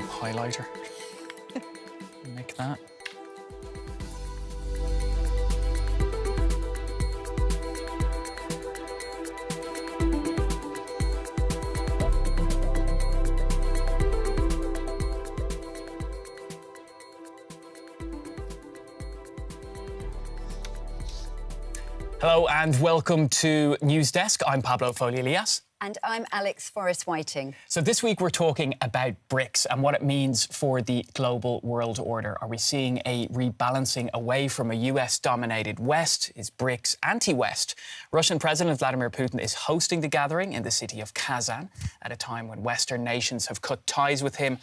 highlighter. Make that. Hello and welcome to News Desk. I'm Pablo Foley Elias. And I'm Alex Forrest Whiting. So this week we're talking about BRICS and what it means for the global world order. Are we seeing a rebalancing away from a US-dominated West? Is BRICS anti-West? Russian President Vladimir Putin is hosting the gathering in the city of Kazan at a time when Western nations have cut ties with him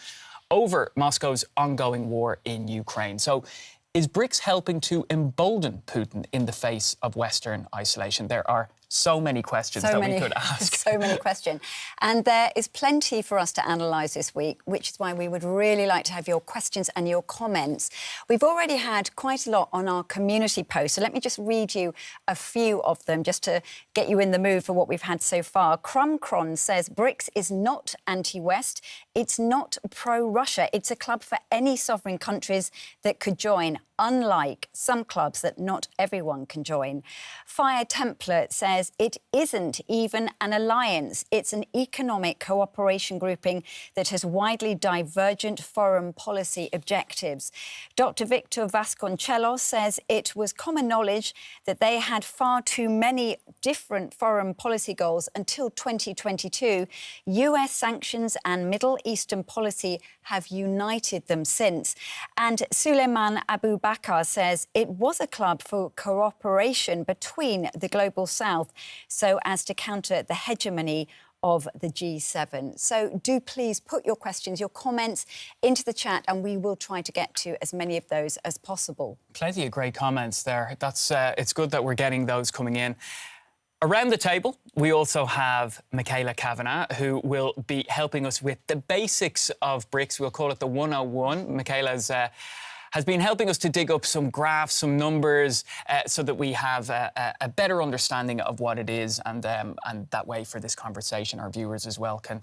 over Moscow's ongoing war in Ukraine. So is BRICS helping to embolden Putin in the face of Western isolation? There are so many questions we could ask. So many questions. And there is plenty for us to analyse this week, which is why we would really like to have your questions and your comments. We've already had quite a lot on our community post, so let me just read you a few of them just to get you in the mood for what we've had so far. Crumcron says, BRICS is not anti-West, it's not pro-Russia. It's a club for any sovereign countries that could join, unlike some clubs that not everyone can join. Fire Templar says it isn't even an alliance. It's an economic cooperation grouping that has widely divergent foreign policy objectives. Dr. Victor Vasconcelos says it was common knowledge that they had far too many different foreign policy goals until 2022. US sanctions and Middle Eastern policy have united them since. And Suleiman Abu Bakr says it was a club for cooperation between the global south so as to counter the hegemony of the G7. So do please put your questions, your comments into the chat and we will try to get to as many of those as possible. Plenty of great comments there. It's good that we're getting those coming in. Around the table, we also have Michaela Cavanagh, who will be helping us with the basics of BRICS. We'll call it the 101. Michaela's has been helping us to dig up some graphs, some numbers, so that we have a better understanding of what it is, and that way for this conversation, our viewers as well can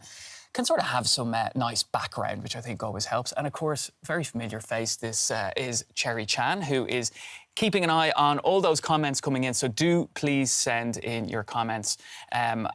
sort of have some nice background, which I think always helps. And of course, very familiar face, this is Cherie Chan, who is keeping an eye on all those comments coming in. So do please send in your comments and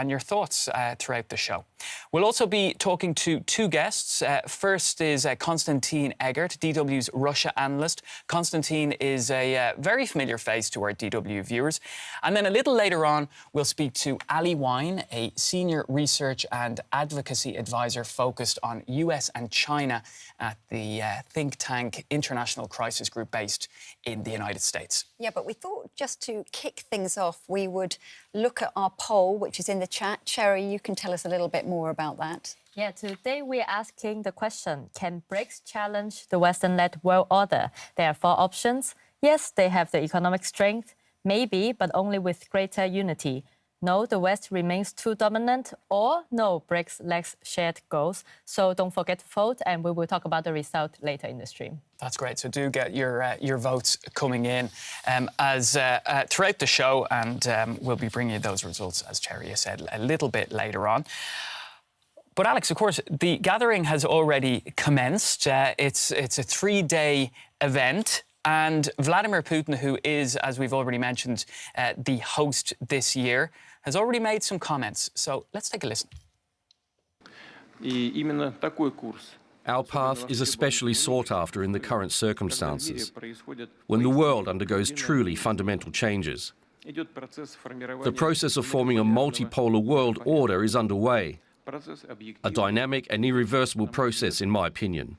your thoughts throughout the show. We'll also be talking to two guests. First is Konstantin Eggert, DW's Russia analyst. Konstantin is a very familiar face to our DW viewers. And then a little later on, we'll speak to Wyne, a senior research and advocacy advisor focused on US and China at the think tank International Crisis Group based in the United States. Yeah, but we thought just to kick things off, we would look at our poll, which is in the chat. Cherie, you can tell us a little bit more about that. Yeah, today we're asking the question, can BRICS challenge the Western-led world order? There are four options. Yes, they have the economic strength. Maybe, but only with greater unity. No, the West remains too dominant, or no, BRICS lacks shared goals. So don't forget to vote, and we will talk about the result later in the stream. That's great. So do get your votes coming in throughout the show, and we'll be bringing you those results, as Cherie said, a little bit later on. But Alex, of course, the gathering has already commenced. It's a 3-day event. And Vladimir Putin, who is, as we've already mentioned, the host this year, has already made some comments. So let's take a listen. Our path is especially sought after in the current circumstances, when the world undergoes truly fundamental changes. The process of forming a multipolar world order is underway, a dynamic and irreversible process, in my opinion.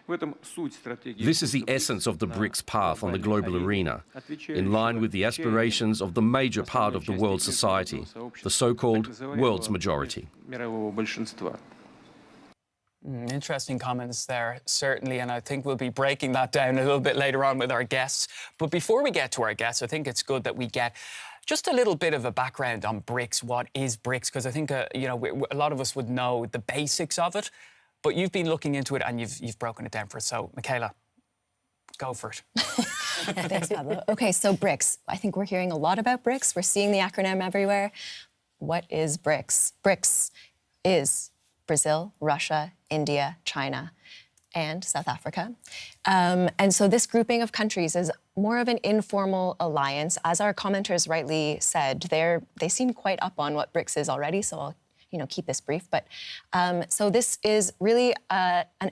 This is the essence of the BRICS path on the global arena, in line with the aspirations of the major part of the world society, the so-called world's majority. Interesting comments there, certainly, and I think we'll be breaking that down a little bit later on with our guests. But before we get to our guests, I think it's good that we get just a little bit of a background on BRICS. What is BRICS? Because I think a lot of us would know the basics of it. But you've been looking into it and you've broken it down for us. So, Michaela, go for it. Thanks, Pablo. OK, so BRICS. I think we're hearing a lot about BRICS. We're seeing the acronym everywhere. What is BRICS? BRICS is Brazil, Russia, India, China, and South Africa. And so this grouping of countries is more of an informal alliance. As our commenters rightly said, they seem quite up on what BRICS is already, so I'll keep this brief. But so this is really an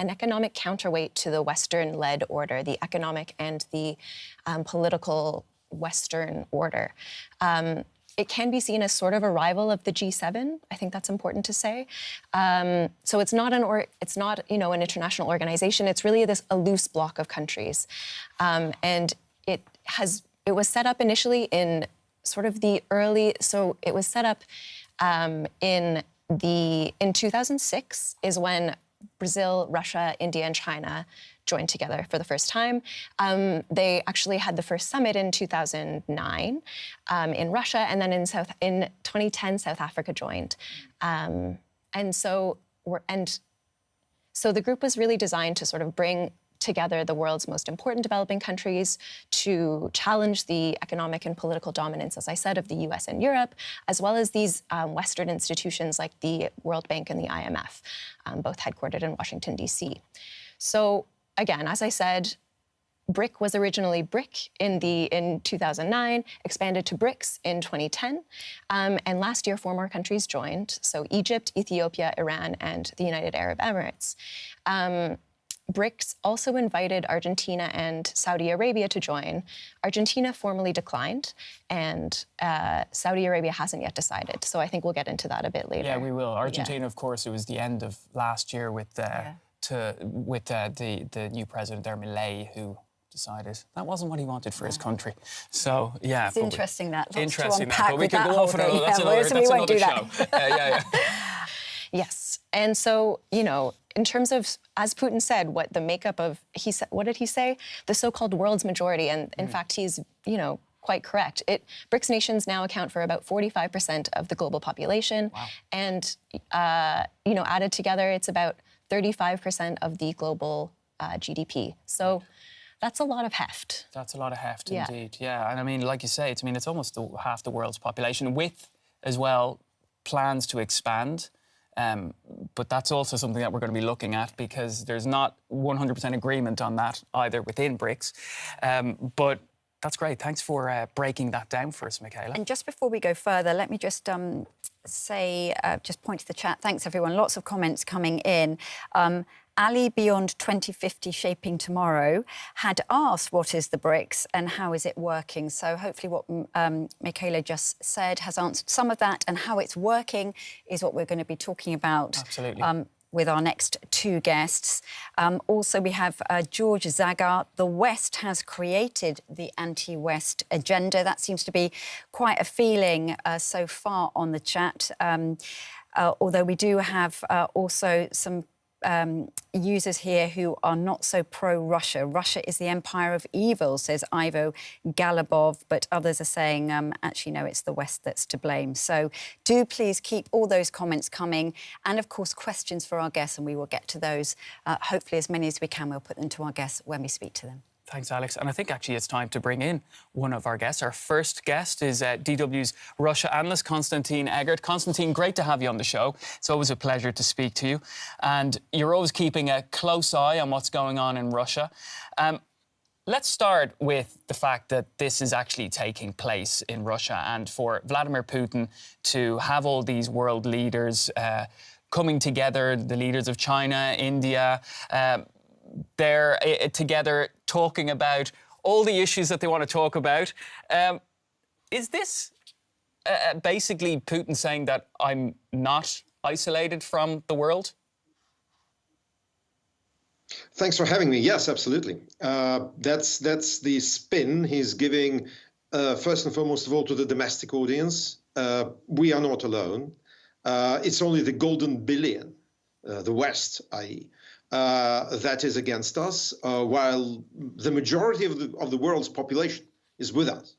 economic counterweight to the Western-led order, the economic and the political Western order. It can be seen as sort of a rival of the G7. I think that's important to say. So it's not an international organization. It's really a loose bloc of countries, and it was set up initially in sort of the early. So it was set up in 2006 is when Brazil, Russia, India, and China joined together for the first time. They actually had the first summit in 2009 in Russia, and then in 2010, South Africa joined. So the group was really designed to sort of bring together the world's most important developing countries to challenge the economic and political dominance, as I said, of the US and Europe, as well as these Western institutions like the World Bank and the IMF, both headquartered in Washington, D.C. So again, as I said, BRIC was originally BRIC in 2009, expanded to BRICS in 2010, and last year 4 more countries joined, so Egypt, Ethiopia, Iran, and the United Arab Emirates. BRICS also invited Argentina and Saudi Arabia to join. Argentina formally declined, and Saudi Arabia hasn't yet decided. So I think we'll get into that a bit later. Yeah, we will. Argentina, of course, it was the end of last year with the new president there, Milei, who decided that wasn't what he wanted for his country. So, yeah. It's interesting that. Interesting that. But we could go off on another, that's another show. Yeah. Yes. And so, in terms of, as Putin said, what the makeup of, what did he say? The so-called world's majority. And in fact, he's, quite correct. BRICS nations now account for about 45% of the global population. Wow. And, added together, it's about 35% of the global GDP. So that's a lot of heft. That's a lot of heft, indeed. Yeah. And I mean, like you say, it's almost half the world's population, with, as well, plans to expand. But that's also something that we're going to be looking at, because there's not 100% agreement on that either within BRICS. But that's great. Thanks for breaking that down for us, Michaela. And just before we go further, let me just just point to the chat. Thanks, everyone. Lots of comments coming in. Ali Beyond 2050 Shaping Tomorrow had asked what is the BRICS and how is it working. So hopefully what Michaela just said has answered some of that, and how it's working is what we're going to be talking about. Absolutely. With our next 2 guests. Also, we have George Zagar. The West has created the anti-West agenda. That seems to be quite a feeling so far on the chat. Although we do have also some users here who are not so pro-Russia. Russia is the empire of evil, says Ivo Galabov, but others are saying, actually, no, it's the West that's to blame. So do please keep all those comments coming, and, of course, questions for our guests, and we will get to those. Hopefully, as many as we can, we'll put them to our guests when we speak to them. Thanks, Alex. And I think actually it's time to bring in one of our guests. Our first guest is DW's Russia analyst, Konstantin Eggert. Konstantin, great to have you on the show. It's always a pleasure to speak to you. And you're always keeping a close eye on what's going on in Russia. Let's start with the fact that this is actually taking place in Russia, and for Vladimir Putin to have all these world leaders coming together, the leaders of China, India, they're together talking about all the issues that they want to talk about. Is this basically Putin saying that I'm not isolated from the world? Thanks for having me. Yes, absolutely. That's the spin he's giving, first and foremost of all, to the domestic audience. We are not alone. It's only the golden billion, the West, i.e., that is against us, while the majority of the world's population is with us.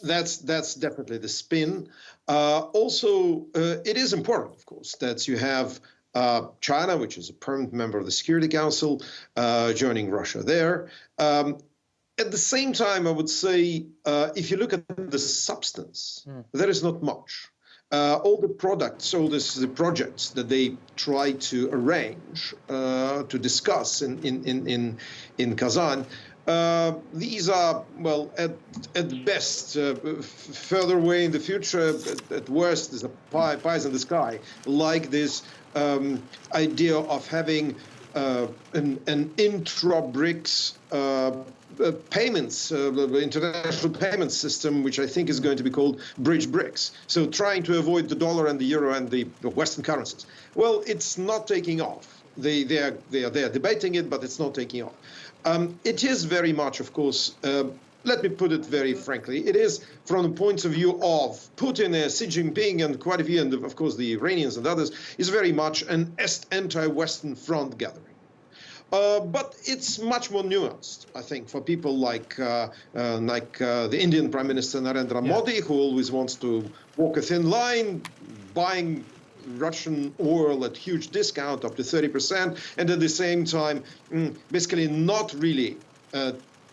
That's definitely the spin. Also, it is important, of course, that you have China, which is a permanent member of the Security Council, joining Russia there. At the same time, I would say, if you look at the substance, there is not much. all the products, all the projects that they try to arrange to discuss in Kazan, these are, well, at best, further away in the future. At worst, is a pies in the sky, like this idea of having an intra-BRICS payments, international payment system, which I think is going to be called BRICS. So trying to avoid the dollar and the euro and the Western currencies. Well, it's not taking off. They are debating it, but it's not taking off. It is very much, of course, let me put it very frankly, it is from the point of view of Putin, Xi Jinping, and quite a few, and of course the Iranians and others, is very much an anti-Western front gathering. But it's much more nuanced, I think, for people like the Indian Prime Minister Narendra Modi, who always wants to walk a thin line, buying Russian oil at huge discount, up to 30%, and at the same time, basically not really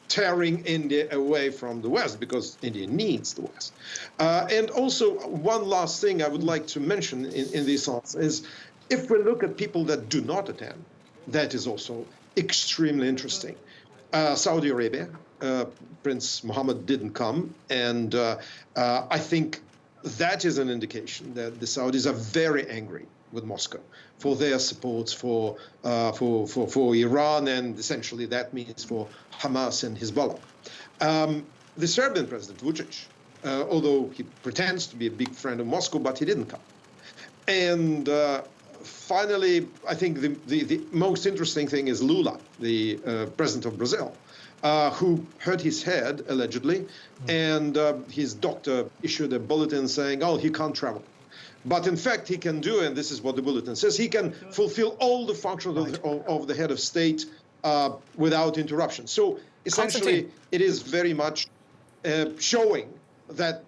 tearing India away from the West, because India needs the West. And also, one last thing I would like to mention in this answer is, if we look at people that do not attend, that is also extremely interesting. Saudi Arabia, Prince Mohammed didn't come, and I think that is an indication that the Saudis are very angry with Moscow for their support for Iran, and essentially that means for Hamas and Hezbollah. The Serbian president, Vučić, although he pretends to be a big friend of Moscow, but he didn't come. And finally, I think the most interesting thing is Lula, the president of Brazil, who hurt his head, allegedly, and his doctor issued a bulletin saying, oh, he can't travel. But in fact, he can do, and this is what the bulletin says, he can fulfill all the functions of the head of state without interruption. So essentially, it is very much showing that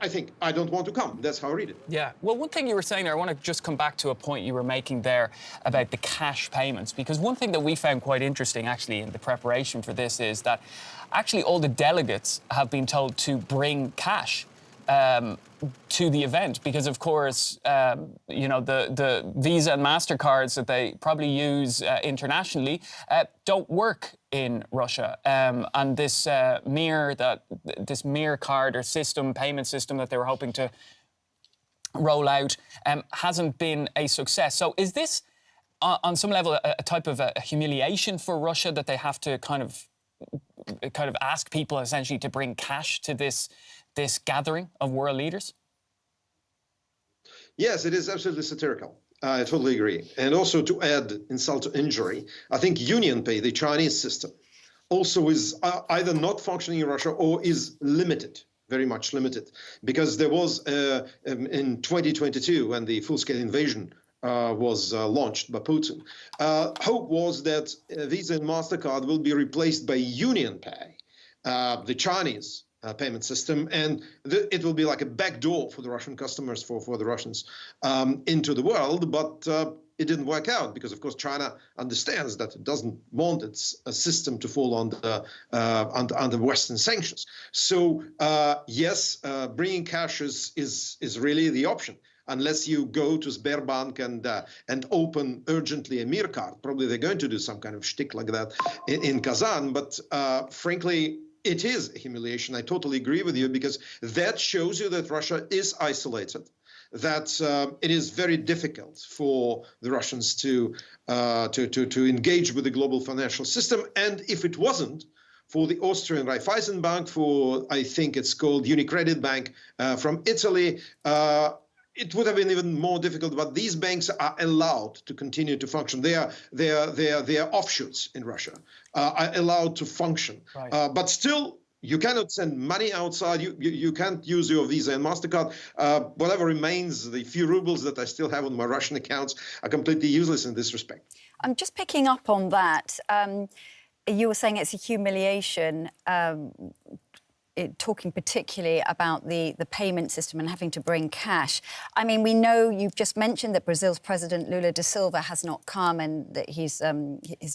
I think I don't want to come. That's how I read it. Yeah. Well, one thing you were saying there, I want to just come back to a point you were making there about the cash payments, because one thing that we found quite interesting, actually, in the preparation for this is that actually all the delegates have been told to bring cash to the event, because of course, you know, the Visa and MasterCards that they probably use internationally don't work in Russia, and this mirror card or system, payment system that they were hoping to roll out hasn't been a success. So is this on some level a type of a humiliation for Russia, that they have to kind of ask people essentially to bring cash to this gathering of world leaders? Yes, it is absolutely satirical. I totally agree. And also, to add insult to injury, I think UnionPay, the Chinese system, also is either not functioning in Russia or is limited, very much limited, because there was in 2022, when the full-scale invasion was launched by Putin, hope was that Visa and MasterCard will be replaced by UnionPay, the Chinese payment system, and it will be like a backdoor for the Russian customers, for the Russians into the world. But it didn't work out, because, of course, China understands that it doesn't want its system to fall under Western sanctions. So yes, bringing cash is really the option, unless you go to Sberbank and open urgently a Mir card. Probably they're going to do some kind of shtick like that in Kazan. But frankly, it is a humiliation. I totally agree with you, because that shows you that Russia is isolated, that it is very difficult for the Russians to engage with the global financial system. And if it wasn't for the Austrian Raiffeisenbank, for, I think it's called Unicredit Bank from Italy, it would have been even more difficult. But these banks are allowed to continue to function. They are offshoots in Russia, are allowed to function. Right. But still, you cannot send money outside. You can't use your Visa and MasterCard. Whatever remains, the few rubles that I still have on my Russian accounts, are completely useless in this respect. I'm just picking up on that. You were saying it's a humiliation. talking particularly about the payment system and having to bring cash. I mean, we know you've just mentioned that Brazil's President Lula da Silva has not come and that his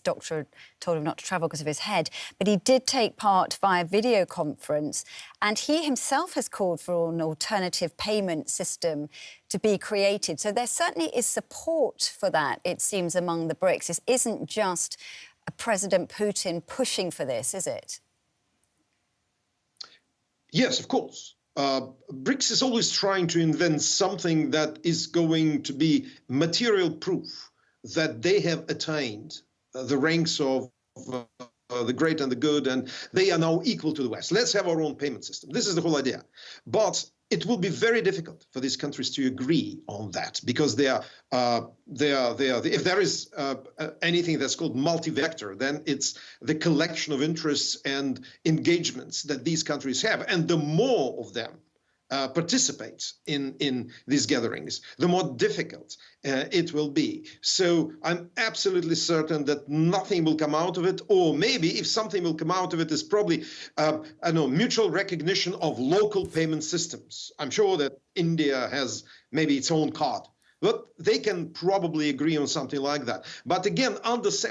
doctor told him not to travel because of his head. But he did take part via video conference, and he himself has called for an alternative payment system to be created. So there certainly is support for that, it seems, among the BRICS. This isn't just President Putin pushing for this, is it? Yes, of course. BRICS is always trying to invent something that is going to be material proof that they have attained the ranks of the great and the good, and they are now equal to the West. Let's have our own payment system. This is the whole idea. But it will be very difficult for these countries to agree on that, because if there is anything that's called multi-vector, then it's the collection of interests and engagements that these countries have. And the more of them participate in these gatherings, the more difficult it will be. So I'm absolutely certain that nothing will come out of it, or maybe if something will come out of it is probably, I don't know, mutual recognition of local payment systems. I'm sure that India has maybe its own card, but they can probably agree on something like that. But again,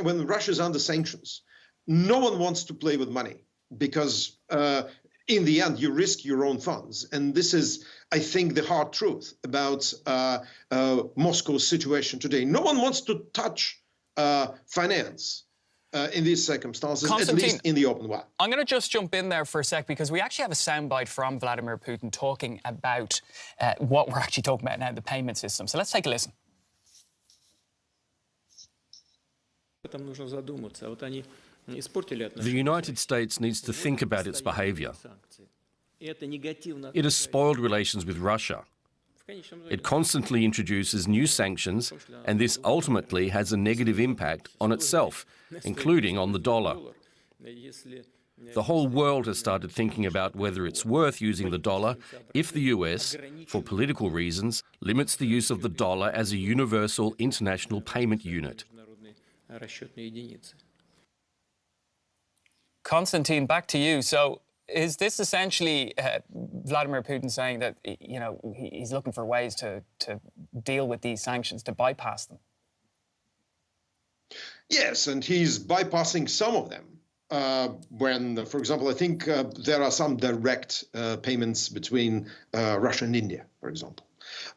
when Russia's under sanctions, no one wants to play with money, because in the end, you risk your own funds. And this is, I think, the hard truth about Moscow's situation today. No one wants to touch finance in these circumstances, at least in the open way. I'm going to just jump in there for a sec, because we actually have a soundbite from Vladimir Putin talking about what we're actually talking about now, the payment system. So let's take a listen. The United States needs to think about its behaviour. It has spoiled relations with Russia. It constantly introduces new sanctions, and this ultimately has a negative impact on itself, including on the dollar. The whole world has started thinking about whether it's worth using the dollar if the US, for political reasons, limits the use of the dollar as a universal international payment unit. Konstantin, back to you. So is this essentially Vladimir Putin saying that, you know, he's looking for ways to deal with these sanctions, to bypass them? Yes, and he's bypassing some of them. When, for example, I think there are some direct payments between Russia and India, for example.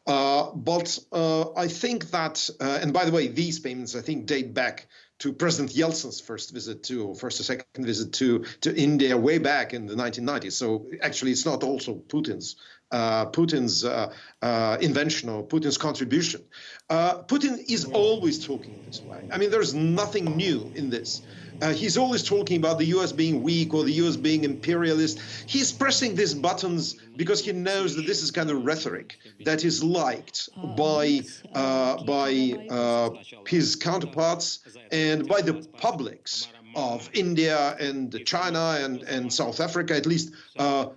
But I think that, and by the way, these payments, I think, date back to President Yeltsin's first or second visit to India way back in the 1990s. So actually, it's not also Putin's invention or Putin's contribution. Putin is always talking this way. I mean, there's nothing new in this. He's always talking about the US being weak or the US being imperialist. He's pressing these buttons because he knows that this is kind of rhetoric that is liked by his counterparts and by the publics of India and China and South Africa, at least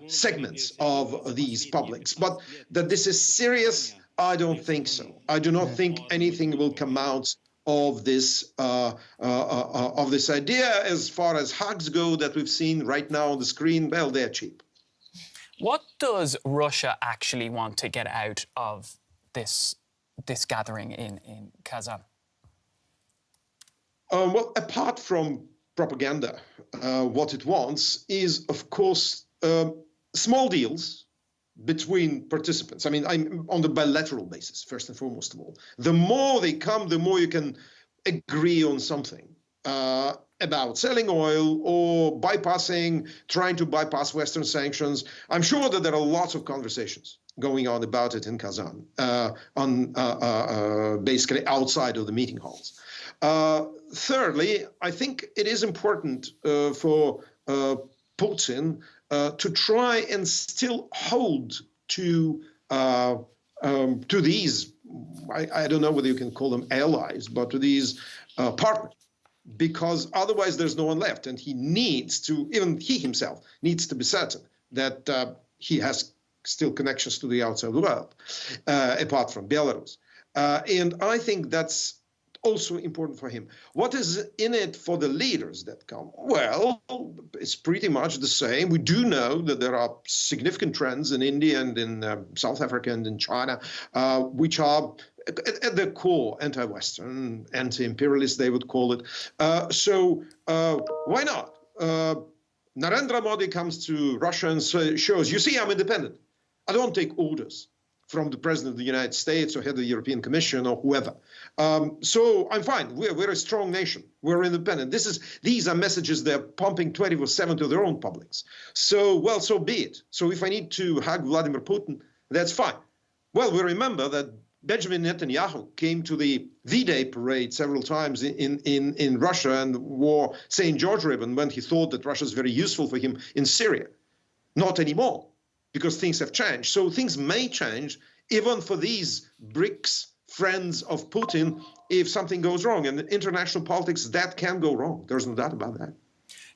segments of these publics. But that this is serious, I don't think so. I do not think anything will come out of this idea. As far as hugs go that we've seen right now on the screen, well, they're cheap. What does Russia actually want to get out of this gathering in Kazan? Well, apart from propaganda, what it wants is, of course, small deals between participants. I mean, I'm on the bilateral basis, first and foremost of all. The more they come, the more you can agree on something about selling oil or trying to bypass Western sanctions. I'm sure that there are lots of conversations going on about it in Kazan, basically outside of the meeting halls. Thirdly, I think it is important for Putin to try and still hold to these, I don't know whether you can call them allies, but to these partners, because otherwise there's no one left. And he needs to, even he himself needs to be certain that he has still connections to the outside world, apart from Belarus. And I think that's also important for him. What is in it for the leaders that come? Well, it's pretty much the same. We do know that there are significant trends in India and in South Africa and in China, which are at their core anti-Western, anti-imperialist, they would call it. So why not? Narendra Modi comes to Russia and shows, you see, I'm independent. I don't take orders from the President of the United States or head of the European Commission or whoever. So I'm fine. We're a strong nation. We're independent. These are messages they're pumping 24/7 to their own publics. So, well, so be it. So if I need to hug Vladimir Putin, that's fine. Well, we remember that Benjamin Netanyahu came to the V-Day parade several times in Russia and wore St. George ribbon when he thought that Russia is very useful for him in Syria. Not anymore, because things have changed. So things may change even for these BRICS friends of Putin if something goes wrong. And in international politics, that can go wrong. There's no doubt about that.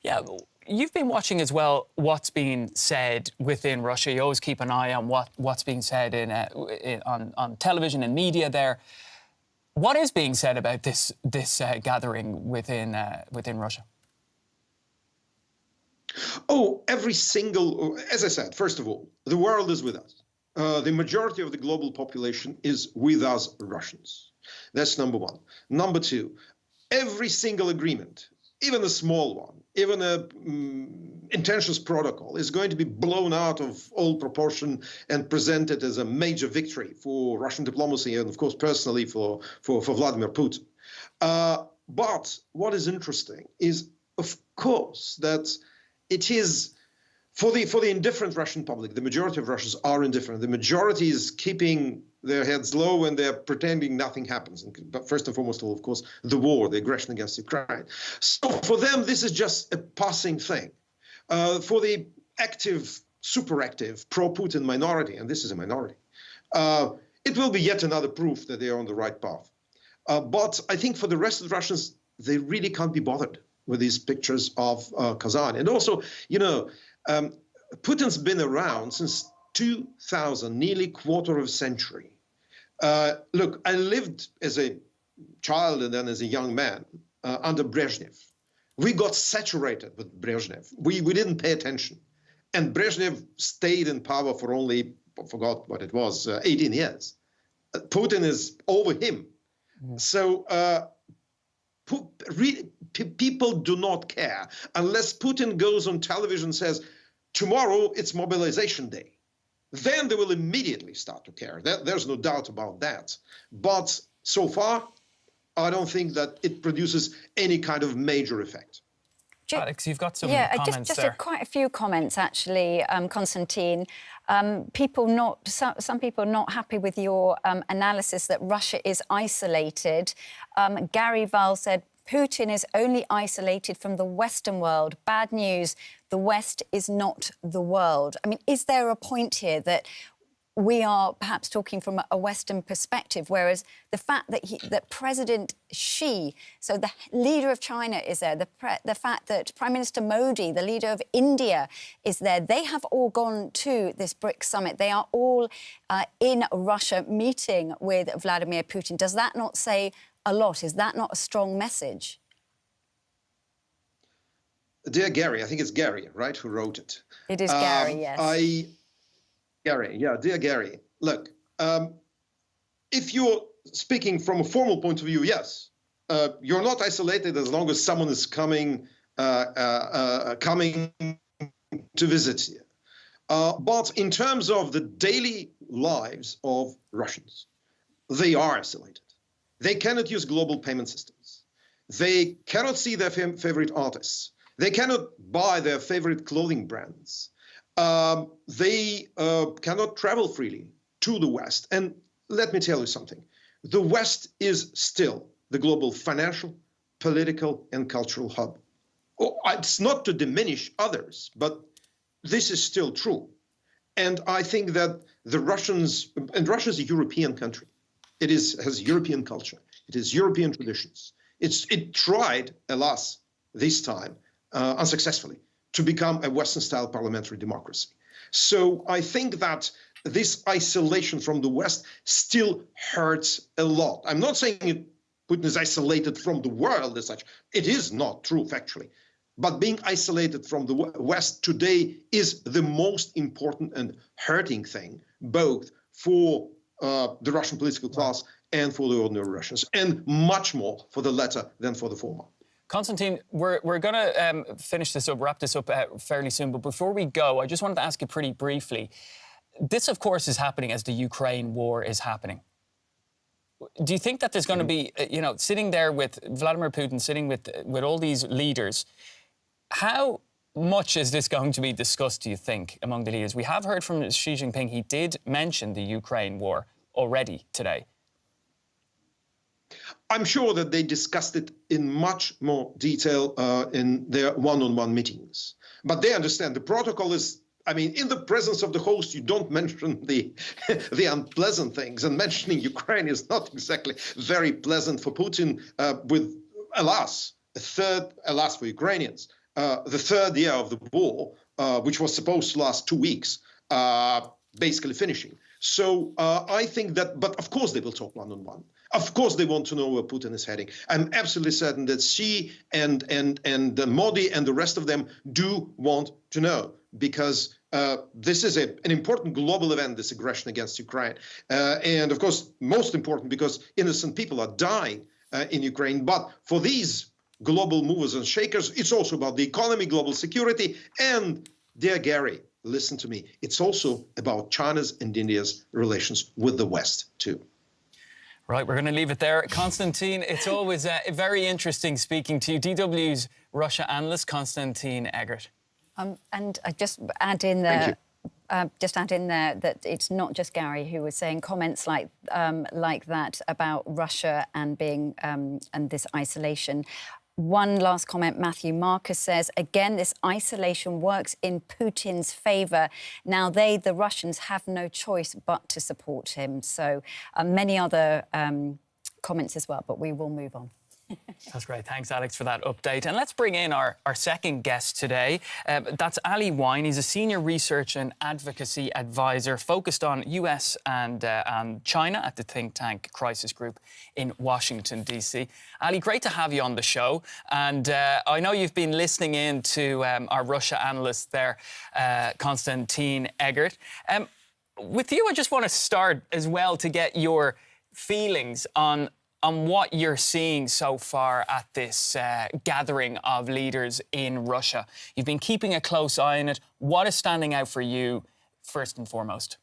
Yeah. You've been watching as well what's being said within Russia. You always keep an eye on what's being said on television and media there. What is being said about this gathering within Russia? Oh, every single, as I said, first of all, the world is with us. The majority of the global population is with us Russians. That's number one. Number two, every single agreement, even a small one, even a intentions protocol, is going to be blown out of all proportion and presented as a major victory for Russian diplomacy and, of course, personally for Vladimir Putin. But what is interesting is, of course, that it is for the indifferent Russian public. The majority of Russians are indifferent. The majority is keeping their heads low and they're pretending nothing happens. But first and foremost, of course, the war, the aggression against Ukraine. So for them, this is just a passing thing. For the active, super active, pro-Putin minority, and this is a minority, it will be yet another proof that they are on the right path. But I think for the rest of the Russians, they really can't be bothered with these pictures of Kazan. And also, you know, Putin's been around since 2000, nearly quarter of a century. Look, I lived as a child and then as a young man under Brezhnev. We got saturated with Brezhnev. We didn't pay attention. And Brezhnev stayed in power for only, I forgot what it was, 18 years. Putin is over him. Mm. So people do not care unless Putin goes on television and says, tomorrow it's mobilization day. Then they will immediately start to care. There's no doubt about that. But so far, I don't think that it produces any kind of major effect. Alex, you've got some comments just there. Quite a few comments, actually, Konstantin. Some people not happy with your analysis that Russia is isolated. Gary Val said, Putin is only isolated from the Western world. Bad news, the West is not the world. I mean, is there a point here that we are perhaps talking from a Western perspective, whereas the fact that President Xi, so the leader of China, is there, the fact that Prime Minister Modi, the leader of India, is there, they have all gone to this BRICS summit. They are all in Russia meeting with Vladimir Putin. Does that not say a lot? Is that not a strong message? Dear Gary, I think it's Gary, right, who wrote it. It is Gary, yes. Gary, yeah, dear Gary, look, if you're speaking from a formal point of view, yes, you're not isolated as long as someone is coming to visit you. But in terms of the daily lives of Russians, they are isolated. They cannot use global payment systems. They cannot see their favorite artists. They cannot buy their favorite clothing brands. They cannot travel freely to the West. And let me tell you something. The West is still the global financial, political, and cultural hub. Oh, it's not to diminish others, but this is still true. And I think that the Russians, and Russia is a European country. It has European culture. It has European traditions. It tried, alas, this time, unsuccessfully, to become a Western-style parliamentary democracy. So I think that this isolation from the West still hurts a lot. I'm not saying it Putin is isolated from the world as such. It is not true, factually. But being isolated from the West today is the most important and hurting thing, both for the Russian political class and for the ordinary Russians, and much more for the latter than for the former. Konstantin, we're going to finish this up, wrap this up fairly soon. But before we go, I just wanted to ask you pretty briefly. This, of course, is happening as the Ukraine war is happening. Do you think that there's going to be, sitting there with Vladimir Putin, sitting with all these leaders, how much is this going to be discussed, do you think, among the leaders? We have heard from Xi Jinping, he did mention the Ukraine war already today. I'm sure that they discussed it in much more detail in their one-on-one meetings. But they understand the protocol is, in the presence of the host, you don't mention the unpleasant things. And mentioning Ukraine is not exactly very pleasant for Putin with, alas for Ukrainians, the third year of the war, which was supposed to last 2 weeks, basically finishing. So I think that, but of course they will talk one-on-one. Of course they want to know where Putin is heading. I'm absolutely certain that Xi and Modi and the rest of them do want to know, because this is an important global event, this aggression against Ukraine. And of course, most important because innocent people are dying in Ukraine. But for these global movers and shakers, it's also about the economy, global security, and, dear Gary, listen to me, it's also about China's and India's relations with the West, too. Right, we're going to leave it there. Konstantin, it's always very interesting speaking to you. DW's Russia analyst, Konstantin Eggert. And I just add in there, that it's not just Gary who was saying comments like that about Russia and being and this isolation. One last comment, Matthew Marcus says, again, this isolation works in Putin's favour. Now the Russians, have no choice but to support him. So many other comments as well, but we will move on. That's great. Thanks, Alex, for that update. And let's bring in our second guest today. That's Wyne. He's a senior research and advocacy advisor focused on US and China at the think tank Crisis Group in Washington, D.C. Ali, great to have you on the show. And I know you've been listening in to our Russia analyst there, Konstantin Eggert. With you, I just want to start as well to get your feelings on what you're seeing so far at this gathering of leaders in Russia. You've been keeping a close eye on it. What is standing out for you, first and foremost?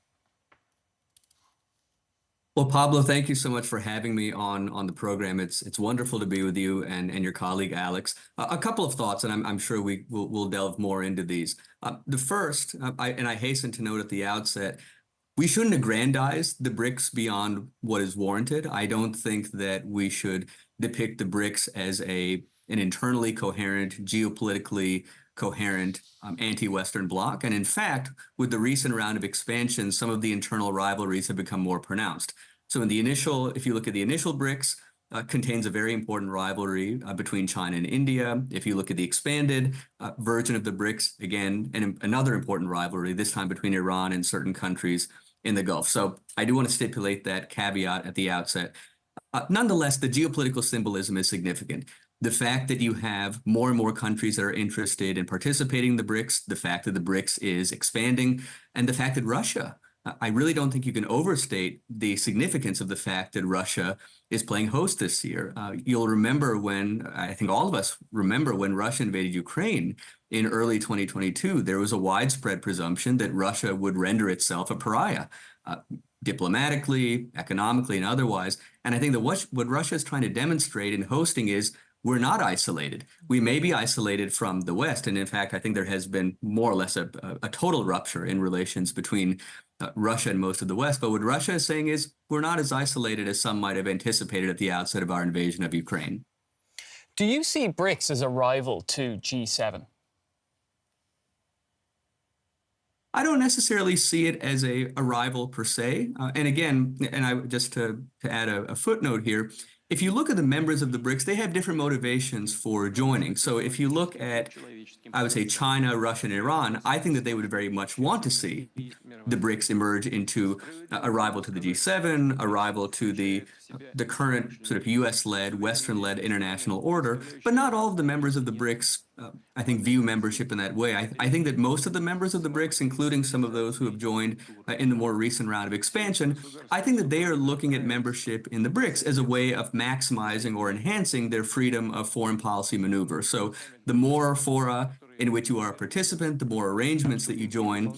Well, Pablo, thank you so much for having me on the program. It's wonderful to be with you and your colleague, Alex. A couple of thoughts, and I'm sure we'll delve more into these. The first, I hasten to note at the outset, we shouldn't aggrandize the BRICS beyond what is warranted. I don't think that we should depict the BRICS as an internally coherent, geopolitically coherent anti-Western bloc. And in fact, with the recent round of expansion, some of the internal rivalries have become more pronounced. So if you look at the initial BRICS, contains a very important rivalry between China and India. If you look at the expanded version of the BRICS, again, another important rivalry, this time between Iran and certain countries in the Gulf. So I do want to stipulate that caveat at the outset. Nonetheless, the geopolitical symbolism is significant. The fact that you have more and more countries that are interested in participating in the BRICS, the fact that the BRICS is expanding, and the fact that Russia, I really don't think you can overstate the significance of the fact that Russia is playing host this year. You'll remember I think all of us remember when Russia invaded Ukraine in early 2022, there was a widespread presumption that Russia would render itself a pariah, diplomatically, economically, and otherwise. And I think that what Russia is trying to demonstrate in hosting is we're not isolated. We may be isolated from the West. And in fact, I think there has been more or less a total rupture in relations between Russia and most of the West. But what Russia is saying is we're not as isolated as some might have anticipated at the outset of our invasion of Ukraine. Do you see BRICS as a rival to G7? I don't necessarily see it as a rival per se. And again, and just to add a footnote here, if you look at the members of the BRICS, they have different motivations for joining. So if you look at, I would say, China, Russia, and Iran, I think that they would very much want to see the BRICS emerge into a rival to the G7, a rival to the current sort of US-led, Western-led international order. But not all of the members of the BRICS, I think, view membership in that way. I think that most of the members of the BRICS, including some of those who have joined in the more recent round of expansion, I think that they are looking at membership in the BRICS as a way of maximizing or enhancing their freedom of foreign policy maneuver. So the more fora in which you are a participant, the more arrangements that you join,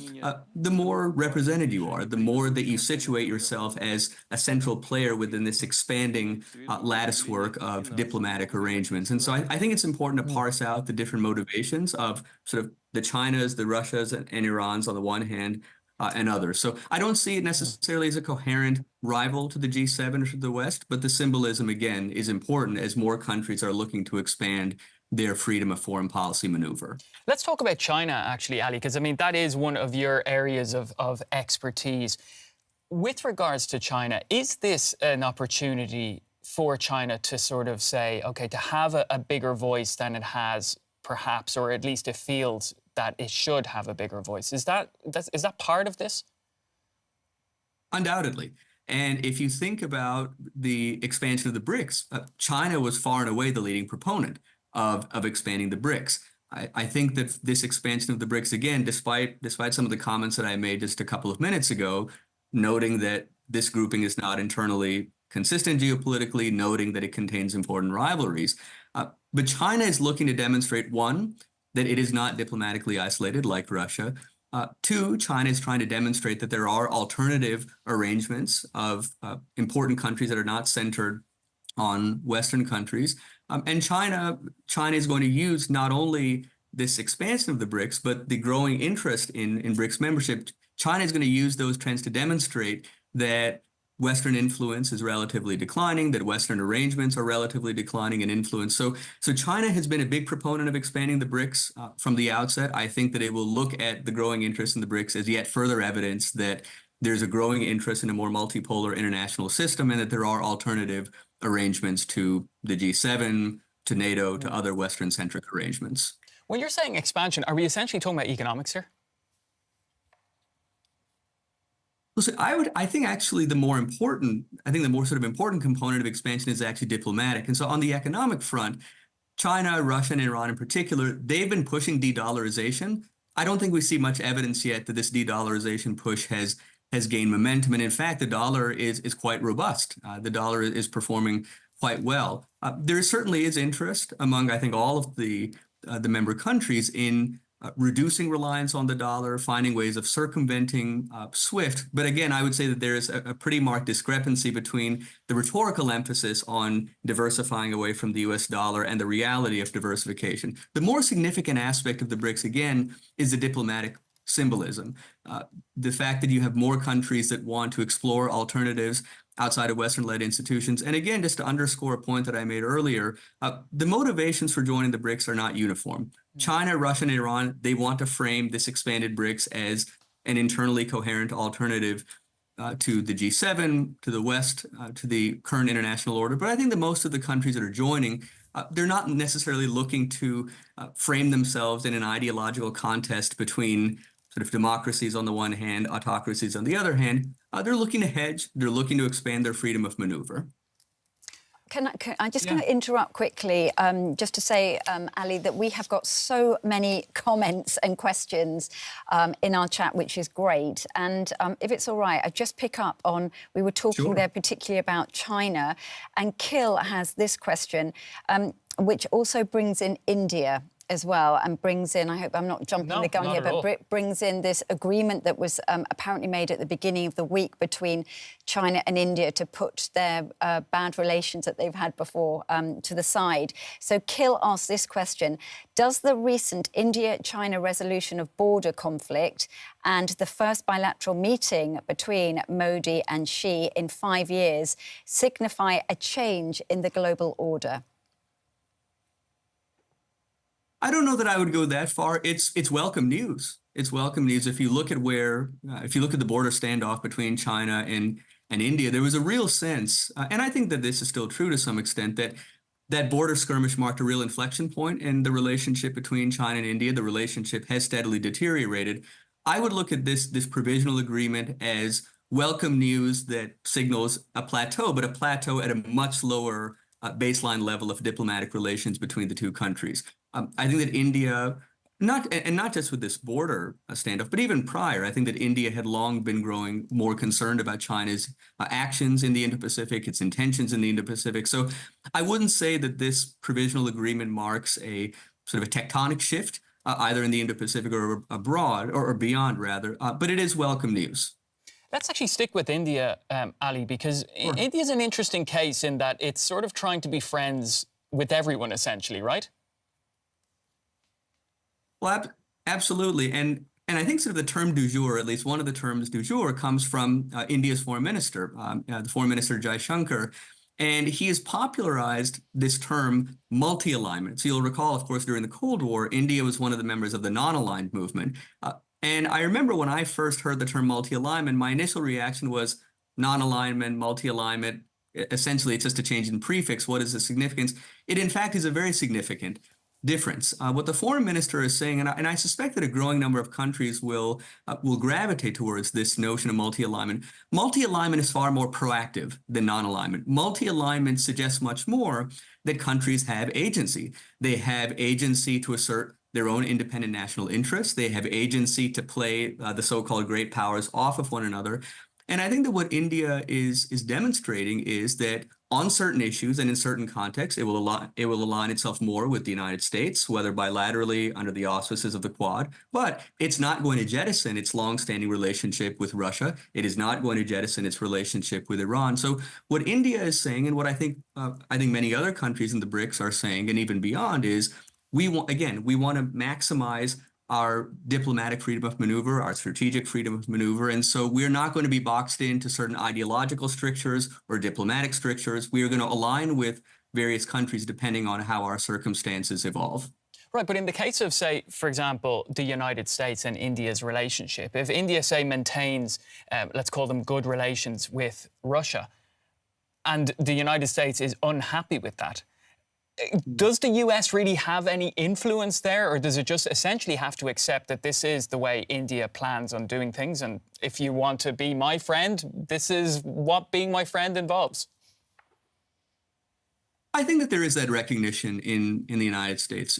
the more represented you are, the more that you situate yourself as a central player within this expanding lattice work of diplomatic arrangements. And so I think it's important to parse out the different motivations of sort of the Chinas, the Russias, and Irans on the one hand, and others. So I don't see it necessarily as a coherent rival to the G7 or to the West, but the symbolism, again, is important as more countries are looking to expand their freedom of foreign policy maneuver. Let's talk about China, actually, Ali, because, I mean, that is one of your areas of expertise. With regards to China, is this an opportunity for China to sort of say, OK, to have a bigger voice than it has, perhaps, or at least it feels that it should have a bigger voice? Is that part of this? Undoubtedly. And if you think about the expansion of the BRICS, China was far and away the leading proponent of expanding the BRICS. I think that this expansion of the BRICS, again, despite some of the comments that I made just a couple of minutes ago, noting that this grouping is not internally consistent geopolitically, noting that it contains important rivalries. But China is looking to demonstrate, one, that it is not diplomatically isolated like Russia. Two, China is trying to demonstrate that there are alternative arrangements of important countries that are not centered on Western countries. And China is going to use not only this expansion of the BRICS, but the growing interest in BRICS membership. China is going to use those trends to demonstrate that Western influence is relatively declining, that Western arrangements are relatively declining in influence. So China has been a big proponent of expanding the BRICS from the outset. I think that it will look at the growing interest in the BRICS as yet further evidence that there's a growing interest in a more multipolar international system and that there are alternative arrangements to the G7, to NATO, to other Western-centric arrangements. When you're saying expansion, are we essentially talking about economics here? Listen, I think actually the more sort of important component of expansion is actually diplomatic. And so on the economic front, China, Russia, and Iran in particular, they've been pushing de-dollarization. I don't think we see much evidence yet that this de-dollarization push has gained momentum. And in fact, the dollar is quite robust. The dollar is performing quite well. There certainly is interest among, I think, all of the member countries in reducing reliance on the dollar, finding ways of circumventing SWIFT. But again, I would say that there is a pretty marked discrepancy between the rhetorical emphasis on diversifying away from the US dollar and the reality of diversification. The more significant aspect of the BRICS, again, is the diplomatic symbolism. The fact that you have more countries that want to explore alternatives outside of Western-led institutions. And again, just to underscore a point that I made earlier, the motivations for joining the BRICS are not uniform. China, Russia, and Iran, they want to frame this expanded BRICS as an internally coherent alternative to the G7, to the West, to the current international order. But I think that most of the countries that are joining, they're not necessarily looking to frame themselves in an ideological contest between sort of democracies on the one hand, autocracies on the other hand. They're looking to hedge. They're looking to expand their freedom of maneuver. I'm just going to interrupt quickly just to say, Ali, that we have got so many comments and questions in our chat, which is great. And if it's all right, I just pick up on, we were talking there particularly about China, and Kil has this question, which also brings in India as well, and brings in, I hope I'm not jumping the gun here, but brings in this agreement that was apparently made at the beginning of the week between China and India to put their bad relations that they've had before to the side. So Kil asked this question: does the recent India-China resolution of border conflict and the first bilateral meeting between Modi and Xi in 5 years signify a change in the global order? I don't know that I would go that far. It's welcome news. It's welcome news. If you look at the border standoff between China and and India, there was a real sense, and I think that this is still true to some extent, that that border skirmish marked a real inflection point in the relationship between China and India. The relationship has steadily deteriorated. I would look at this provisional agreement as welcome news that signals a plateau, but a plateau at a much lower baseline level of diplomatic relations between the two countries. I think that India, not just with this border standoff, but even prior, I think that India had long been growing more concerned about China's actions in the Indo-Pacific, its intentions in the Indo-Pacific. So I wouldn't say that this provisional agreement marks a sort of a tectonic shift, either in the Indo-Pacific or abroad, or beyond rather, but it is welcome news. Let's actually stick with India, Ali, because Sure. India is an interesting case in that it's sort of trying to be friends with everyone, essentially, right? Well, absolutely. And I think sort of the term du jour, at least one of the terms du jour, comes from India's foreign minister, the foreign minister Jaishankar. And he has popularized this term multi-alignment. So you'll recall, of course, during the Cold War, India was one of the members of the non-aligned movement. And I remember when I first heard the term multi-alignment, my initial reaction was non-alignment, multi-alignment. Essentially, it's just a change in prefix. What is the significance? It, in fact, is a very significant difference. What the foreign minister is saying, and I suspect that a growing number of countries will gravitate towards this notion of multi-alignment. Multi-alignment is far more proactive than non-alignment. Multi-alignment suggests much more that countries have agency. They have agency to assert their own independent national interests. They have agency to play the so-called great powers off of one another. And I think that what India is demonstrating is that on certain issues and in certain contexts, it will align itself more with the United States, whether bilaterally under the auspices of the Quad. But it's not going to jettison its longstanding relationship with Russia. It is not going to jettison its relationship with Iran. So what India is saying, and what I think many other countries in the BRICS are saying, and even beyond, is we want to maximize our diplomatic freedom of maneuver, our strategic freedom of maneuver. And so we're not going to be boxed into certain ideological strictures or diplomatic strictures. We are going to align with various countries depending on how our circumstances evolve. Right, but in the case of, say, for example, the United States and India's relationship, if India, say, maintains, let's call them good relations with Russia, and the United States is unhappy with that, does the US really have any influence there, or does it just essentially have to accept that this is the way India plans on doing things, and if you want to be my friend, this is what being my friend involves? I think that there is that recognition in the United States.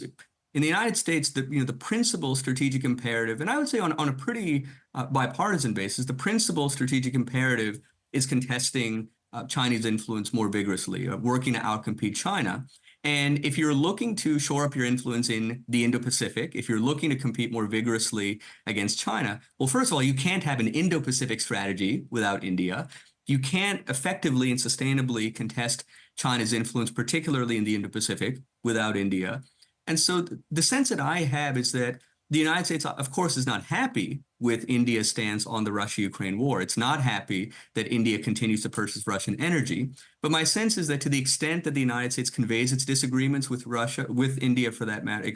In the United States, the principal strategic imperative, and I would say on a pretty bipartisan basis, the principal strategic imperative is contesting Chinese influence more vigorously, working to outcompete China. And if you're looking to shore up your influence in the Indo-Pacific, if you're looking to compete more vigorously against China, well, first of all, you can't have an Indo-Pacific strategy without India. You can't effectively and sustainably contest China's influence, particularly in the Indo-Pacific, without India. And so the sense that I have is that the United States, of course, is not happy with India's stance on the Russia-Ukraine war. It's not happy that India continues to purchase Russian energy. But my sense is that to the extent that the United States conveys its disagreements with Russia, with India for that matter,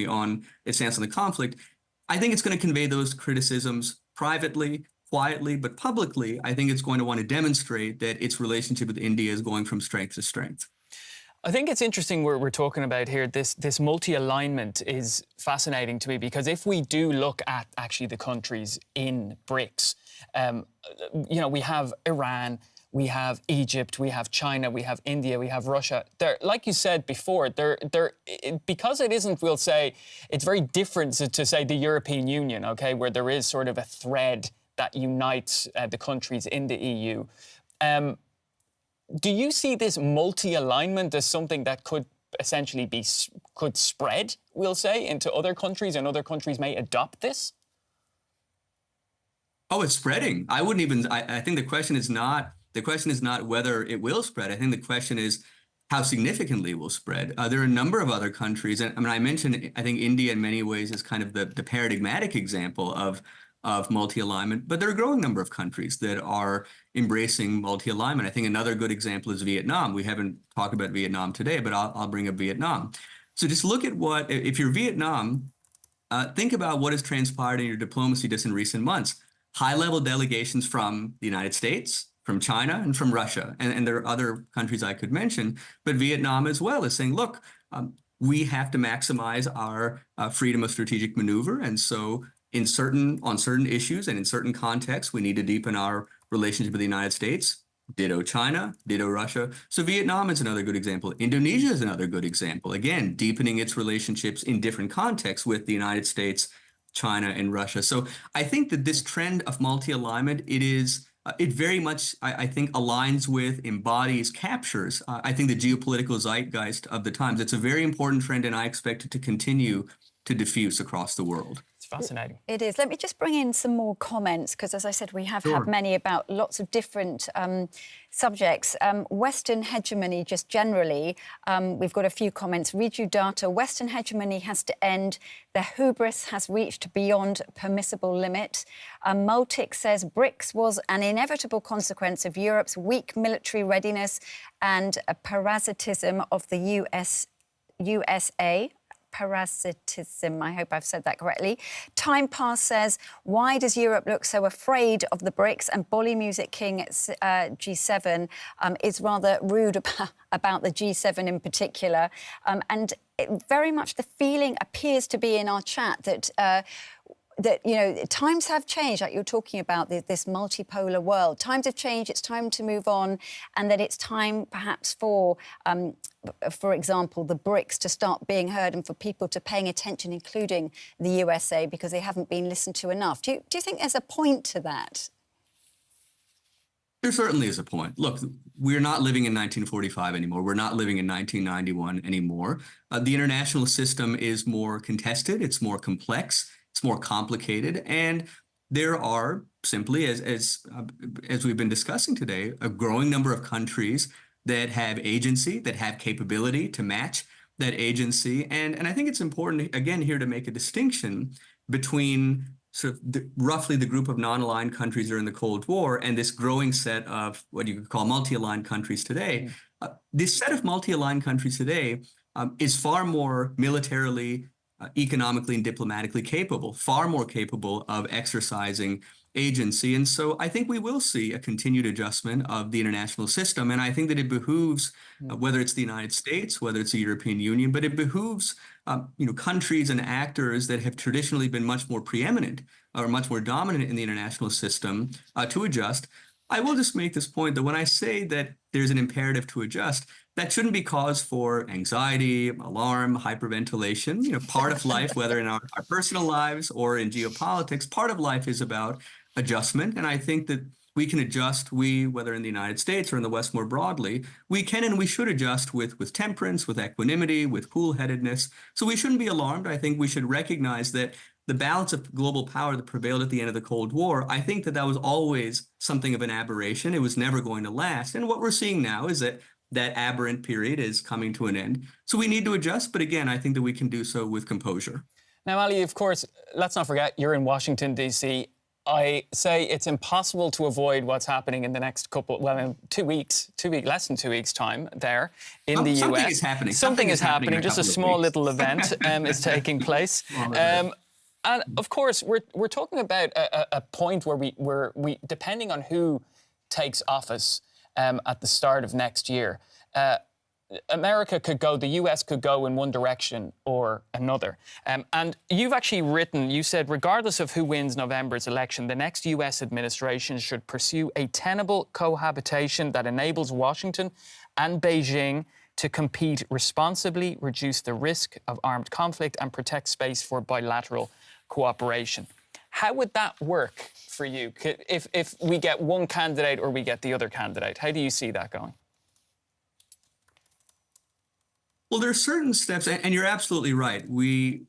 on its stance on the conflict, I think it's going to convey those criticisms privately, quietly, but publicly. I think it's going to want to demonstrate that its relationship with India is going from strength to strength. I think it's interesting we're talking about here. This multi-alignment is fascinating to me, because if we do look at actually the countries in BRICS, we have Iran, we have Egypt, we have China, we have India, we have Russia. They're, like you said before, because it isn't, we'll say, it's very different to say the European Union, okay, where there is sort of a thread that unites the countries in the EU. Do you see this multi-alignment as something that could essentially could spread, we'll say, into other countries, and other countries may adopt this? Oh, it's spreading. I think the question is not whether it will spread. I think the question is how significantly it will spread. There are a number of other countries, and I mentioned, I think India in many ways is kind of the paradigmatic example of multi-alignment, but there are a growing number of countries that are embracing multi-alignment. I think another good example is Vietnam. We haven't talked about Vietnam today, but I'll bring up Vietnam. So just look at if you're Vietnam, think about what has transpired in your diplomacy just in recent months. High-level delegations from the United States, from China and from Russia. And there are other countries I could mention, but Vietnam as well is saying, look, we have to maximize our freedom of strategic maneuver. And so on certain issues and in certain contexts, we need to deepen our relationship with the United States. Ditto China, ditto Russia. So Vietnam is another good example. Indonesia is another good example. Again, deepening its relationships in different contexts with the United States, China, and Russia. So I think that this trend of multi-alignment, it very much, I think, aligns with, embodies, captures, I think, the geopolitical zeitgeist of the times. It's a very important trend, and I expect it to continue to diffuse across the world. It's fascinating. It is. Let me just bring in some more comments, because, as I said, we have had many about lots of different subjects. Western hegemony, just generally, we've got a few comments. Read you data. Western hegemony has to end. The hubris has reached beyond permissible limit. Multic says BRICS was an inevitable consequence of Europe's weak military readiness and a parasitism of the USA. Parasitism, I hope I've said that correctly. Time Pass says, why does Europe look so afraid of the BRICS? And Bolly Music King G7 is rather rude about the G7 in particular. And very much the feeling appears to be in our chat that times have changed, like you're talking about this multipolar world. Times have changed, it's time to move on, and that it's time perhaps for example, the BRICS to start being heard and for people to paying attention, including the USA, because they haven't been listened to enough. Do you think there's a point to that? There certainly is a point. Look, we're not living in 1945 anymore. We're not living in 1991 anymore. The international system is more contested. It's more complex. It's more complicated. And there are simply, as we've been discussing today, a growing number of countries that have agency, that have capability to match that agency. And I think it's important, again, here to make a distinction between sort of roughly the group of non-aligned countries during the Cold War and this growing set of what you could call multi-aligned countries today. This set of multi-aligned countries today is far more militarily, economically, and diplomatically capable, far more capable of exercising agency. And so I think we will see a continued adjustment of the international system. And I think that it behooves, whether it's the United States, whether it's the European Union, but it behooves countries and actors that have traditionally been much more preeminent or much more dominant in the international system to adjust. I will just make this point that when I say that there's an imperative to adjust, that shouldn't be cause for anxiety, alarm, hyperventilation. Part of life, whether in our personal lives or in geopolitics, part of life is about adjustment. And I think that we can adjust, whether in the United States or in the West more broadly, we can and we should adjust with temperance, with equanimity, with cool-headedness. So we shouldn't be alarmed. I think we should recognize that the balance of global power that prevailed at the end of the Cold War, I think that was always something of an aberration. It was never going to last. And what we're seeing now is that aberrant period is coming to an end. So we need to adjust. But again, I think that we can do so with composure. Now, Ali, of course, let's not forget, you're in Washington, D.C. I say it's impossible to avoid what's happening in the next in 2 weeks, less than 2 weeks' time there in the US. Something is happening. Something is happening. Just a small little event is taking place. And of course, we're talking about a point where we depending on who takes office at the start of next year, America could go, the US could go in one direction or another. And you've actually written, you said, regardless of who wins November's election, the next US administration should pursue a tenable cohabitation that enables Washington and Beijing to compete responsibly, reduce the risk of armed conflict, and protect space for bilateral cooperation. How would that work for you if we get one candidate or we get the other candidate? How do you see that going? Well, there are certain steps, and you're absolutely right. We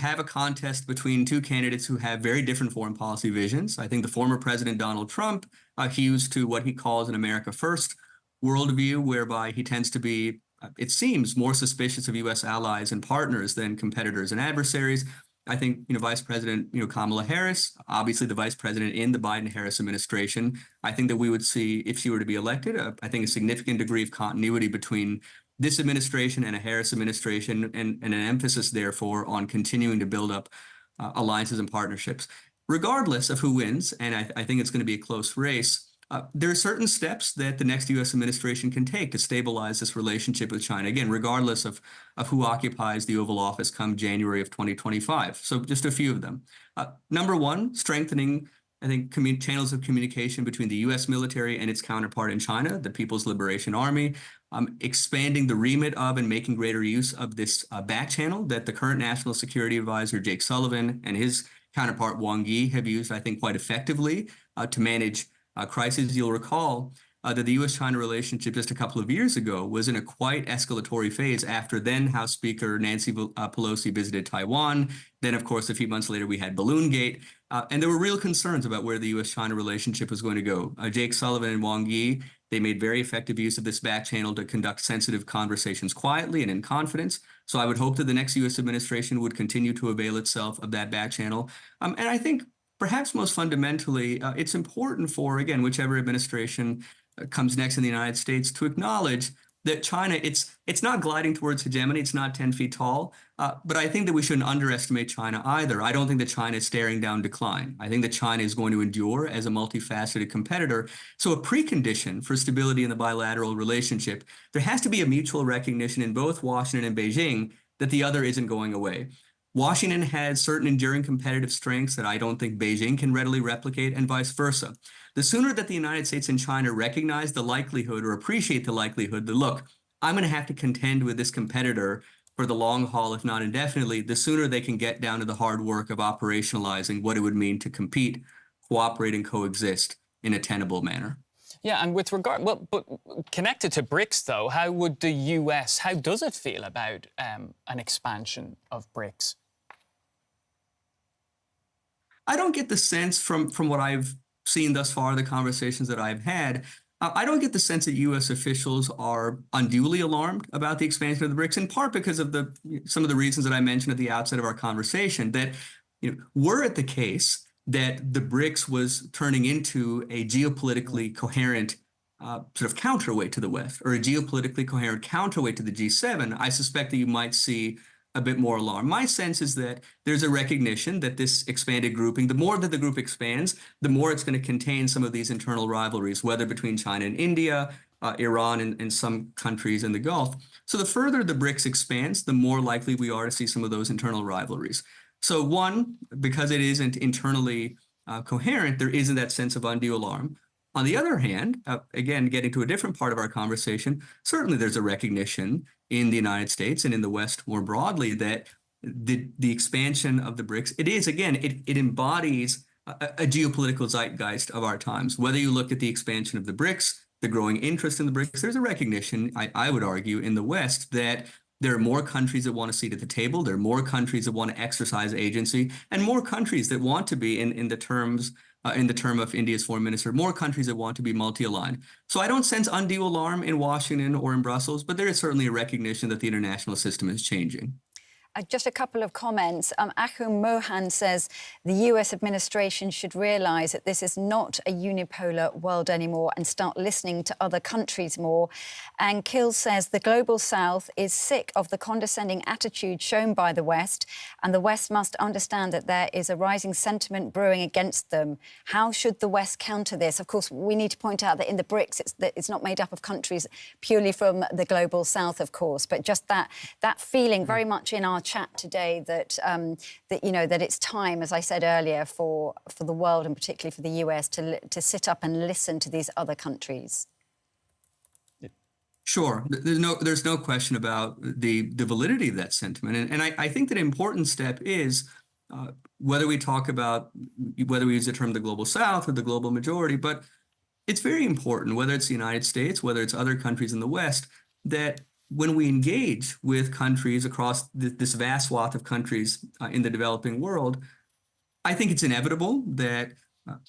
have a contest between two candidates who have very different foreign policy visions. I think the former President Donald Trump hews to what he calls an America First worldview, whereby he tends to be, it seems, more suspicious of U.S. allies and partners than competitors and adversaries. I think, Vice President, Kamala Harris, obviously the vice president in the Biden-Harris administration, I think that we would see, if she were to be elected, I think a significant degree of continuity between this administration and a Harris administration, and an emphasis, therefore, on continuing to build up alliances and partnerships. Regardless of who wins, and I think it's going to be a close race, there are certain steps that the next U.S. administration can take to stabilize this relationship with China, again, regardless of who occupies the Oval Office come January of 2025. So just a few of them. Number one, strengthening, I think, channels of communication between the U.S. military and its counterpart in China, the People's Liberation Army, expanding the remit of and making greater use of this back channel that the current National Security Advisor, Jake Sullivan, and his counterpart, Wang Yi, have used, I think, quite effectively to manage crises. You'll recall that the U.S.-China relationship just a couple of years ago was in a quite escalatory phase after then House Speaker Nancy Pelosi visited Taiwan. Then, of course, a few months later, we had Balloongate. And there were real concerns about where the U.S.-China relationship was going to go. Jake Sullivan and Wang Yi, they made very effective use of this back channel to conduct sensitive conversations quietly and in confidence. So I would hope that the next U.S. administration would continue to avail itself of that back channel. And I think perhaps most fundamentally, it's important for, again, whichever administration comes next in the United States to acknowledge that China, it's not gliding towards hegemony, it's not 10 feet tall, but I think that we shouldn't underestimate China either. I don't think that China is staring down decline. I think that China is going to endure as a multifaceted competitor. So a precondition for stability in the bilateral relationship, there has to be a mutual recognition in both Washington and Beijing that the other isn't going away. Washington has certain enduring competitive strengths that I don't think Beijing can readily replicate, and vice versa. The sooner that the United States and China recognize the likelihood or appreciate the likelihood that, look, I'm going to have to contend with this competitor for the long haul, if not indefinitely, the sooner they can get down to the hard work of operationalizing what it would mean to compete, cooperate, and coexist in a tenable manner. Yeah, and with regard, well, but connected to BRICS, though, how would the US, how does it feel about an expansion of BRICS? I don't get the sense from what I've seen thus far, the conversations that I've had, I don't get the sense that U.S. officials are unduly alarmed about the expansion of the BRICS, in part because of some of the reasons that I mentioned at the outset of our conversation, that were it the case that the BRICS was turning into a geopolitically coherent sort of counterweight to the West, or a geopolitically coherent counterweight to the G7, I suspect that you might see a bit more alarm. My sense is that there's a recognition that this expanded grouping, the more that the group expands, the more it's going to contain some of these internal rivalries, whether between China and India, Iran, and some countries in the Gulf. So the further the BRICS expands, the more likely we are to see some of those internal rivalries. So one, because it isn't internally coherent, there isn't that sense of undue alarm. On the other hand, again, getting to a different part of our conversation, certainly there's a recognition in the United States and in the West more broadly that the expansion of the BRICS, it is, again, it embodies a geopolitical zeitgeist of our times. Whether you look at the expansion of the BRICS, the growing interest in the BRICS, there's a recognition, I would argue, in the West that there are more countries that want a seat at the table, there are more countries that want to exercise agency, and more countries that want to be, in the term of India's foreign minister, more countries that want to be multi-aligned. So I don't sense undue alarm in Washington or in Brussels, but there is certainly a recognition that the international system is changing. Just a couple of comments. Ahum Mohan says the US administration should realise that this is not a unipolar world anymore and start listening to other countries more. And Kill says the global south is sick of the condescending attitude shown by the West, and the West must understand that there is a rising sentiment brewing against them. How should the West counter this? Of course, we need to point out that in the BRICS, it's not made up of countries purely from the global south, of course, but just that feeling very much in our chat today that that it's time, as I said earlier, for the world and particularly for the US to sit up and listen to these other countries. Sure, there's no question about the validity of that sentiment, and I think that an important step is whether we talk about whether we use the term the global south or the global majority, but it's very important, whether it's the United States, whether it's other countries in the West, that when we engage with countries across this vast swath of countries in the developing world, I think it's inevitable that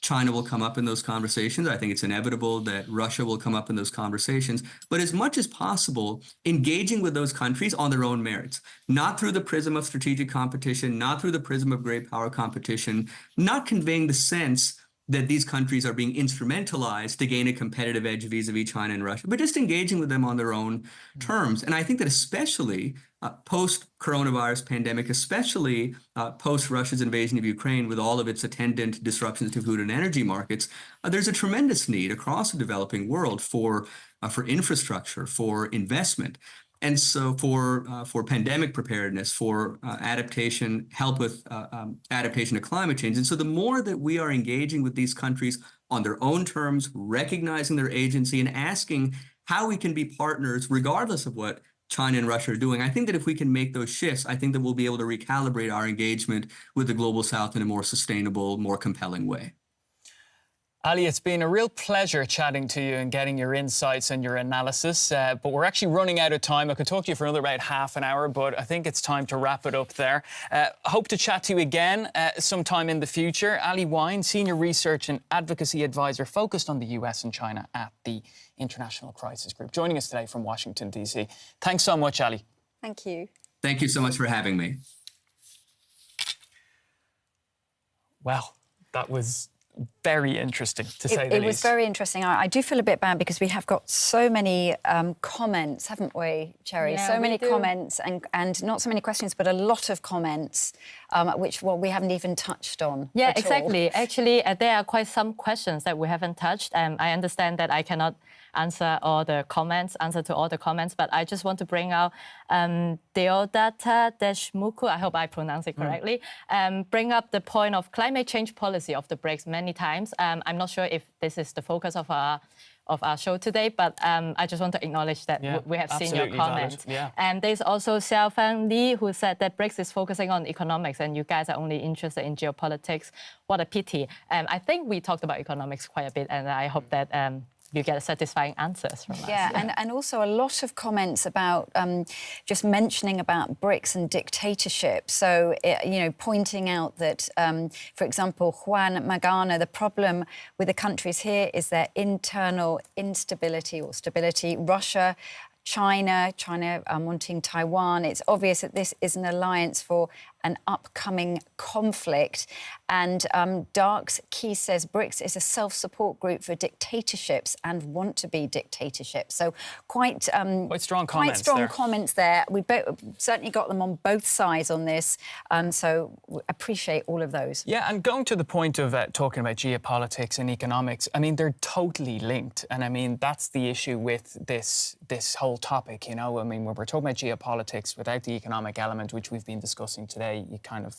China will come up in those conversations. I think it's inevitable that Russia will come up in those conversations. But as much as possible, engaging with those countries on their own merits, not through the prism of strategic competition, not through the prism of great power competition, not conveying the sense that these countries are being instrumentalized to gain a competitive edge vis-a-vis China and Russia, but just engaging with them on their own terms. And I think that especially post-coronavirus pandemic, especially post-Russia's invasion of Ukraine with all of its attendant disruptions to food and energy markets, there's a tremendous need across the developing world for infrastructure, for investment. And so for pandemic preparedness, for adaptation, help with adaptation to climate change. And so the more that we are engaging with these countries on their own terms, recognizing their agency and asking how we can be partners regardless of what China and Russia are doing, I think that if we can make those shifts, I think that we'll be able to recalibrate our engagement with the Global South in a more sustainable, more compelling way. Ali, it's been a real pleasure chatting to you and getting your insights and your analysis, but we're actually running out of time. I could talk to you for another about half an hour, but I think it's time to wrap it up there. Hope to chat to you again sometime in the future. Ali Wyne, Senior Research and Advocacy Advisor focused on the US and China at the International Crisis Group, joining us today from Washington, D.C. Thanks so much, Ali. Thank you. Thank you so much for having me. Well, that was very interesting, to say the least. It was very interesting. I do feel a bit bad because we have got so many comments, haven't we, Cherie? Yeah, so many do. comments and not so many questions, but a lot of comments, which we haven't even touched on. Yeah, at exactly. all. Actually, there are quite some questions that we haven't touched. I understand that I cannot answer to all the comments, but I just want to bring out Deodata Deshmuku, I hope I pronounce it correctly, bring up the point of climate change policy of the BRICS many times. I'm not sure if this is the focus of our show today, but I just want to acknowledge that we have seen your comment. Yeah. And there's also Xiaofang Li, who said that BRICS is focusing on economics and you guys are only interested in geopolitics. What a pity. I think we talked about economics quite a bit, and I hope that you get satisfying answers from us. Yeah, and also a lot of comments about just mentioning about BRICS and dictatorship. So, pointing out that, for example, Juan Magana, the problem with the countries here is their internal instability or stability. Russia, China wanting Taiwan. It's obvious that this is an alliance for an upcoming conflict. And Darks Key says BRICS is a self-support group for dictatorships and want to be dictatorships. So quite strong comments. Quite strong there. comments there. We certainly got them on both sides on this. So we appreciate all of those. Yeah, and going to the point of talking about geopolitics and economics, I mean, they're totally linked. And I mean, that's the issue with this whole topic, I mean, when we're talking about geopolitics without the economic element, which we've been discussing today, you kind of,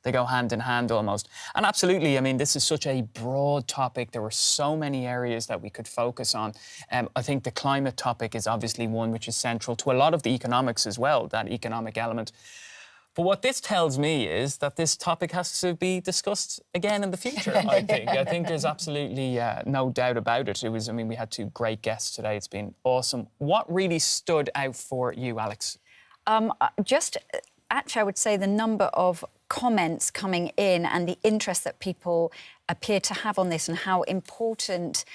they go hand in hand almost. And absolutely, I mean, this is such a broad topic. There were so many areas that we could focus on. I think the climate topic is obviously one which is central to a lot of the economics as well, that economic element. But what this tells me is that this topic has to be discussed again in the future, I think. I think there's absolutely no doubt about it. We had two great guests today. It's been awesome. What really stood out for you, Alex? Actually, I would say the number of comments coming in and the interest that people appear to have on this and how important